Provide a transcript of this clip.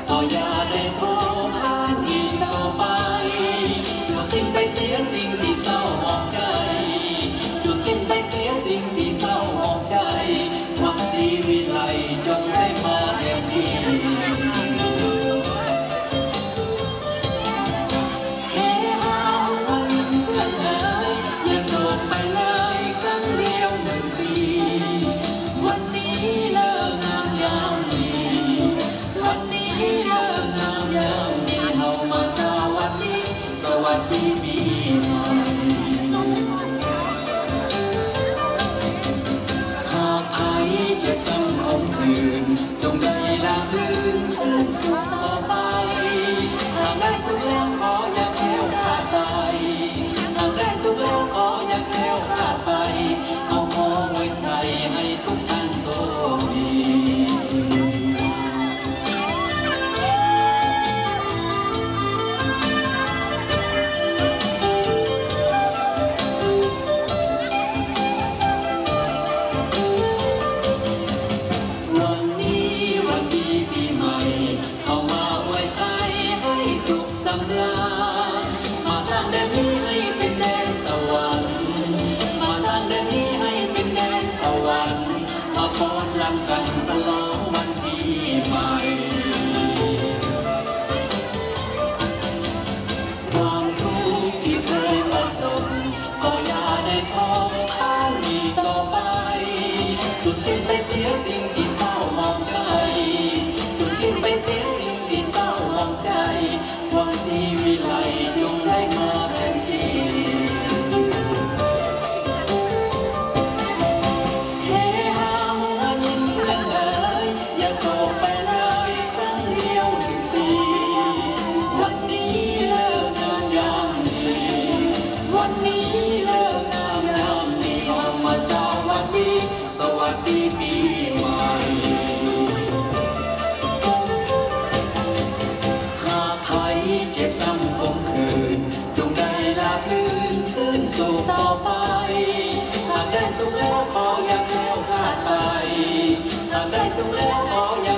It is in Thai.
ขออย่าได้พบผ่านอีกต่อไปสุดสิ้นไปเสียสิ่งที่เศร้าหมองใจสุดสิ้นไปเสียสิ่งที่เศร้าหมองใจหวังชีวิตไหลจงได้มาแห่งนี้สวัสดีปีใหม่หากไอ้เก็บจำคงคืนจงได้ราบรื่นชื่นสุขต่อไปหากได้สุขแล้วขออย่าแคล้วคลาดไปหากได้สุขแล้วขออย่าแคล้วคลาดไปเขาขอไว้ใจให้ทุกท่านโชคดีมาสร้างแดนนี้ให้เป็นแดนสวรรค์มาสร้างแดนนี้ให้เป็นแดนสวรรค์มาฟ้อนรำกันฉลองวันปีใหม่ความทุกข์ที่เคยประสบก็อย่าได้พบผ่านอีกต่อไปสุดสิ้นไปเสียสิ่งที่เศร้าหมองใจสุดสิ้นไปเสียสิ่งที่เศร้าหมองใจหวังชีวิตไหลจงได้มาแทนที่เฮฮามัวยิ้มเพื่อนเลยอย่าโศกไปเลยครั้งเดียวหนึ่งปีวันนี้เลิกงามยามดีวันนี้เลิกงามยามดีออกมาสวัสดีปีใหม่เก็บซ้ำคงคืนจงได้ราบรื่นชื่นสุขต่อไปหากได้สุขแล้วขออย่าแคล้วคลาดไปหากได้สุขแล้วขออย่า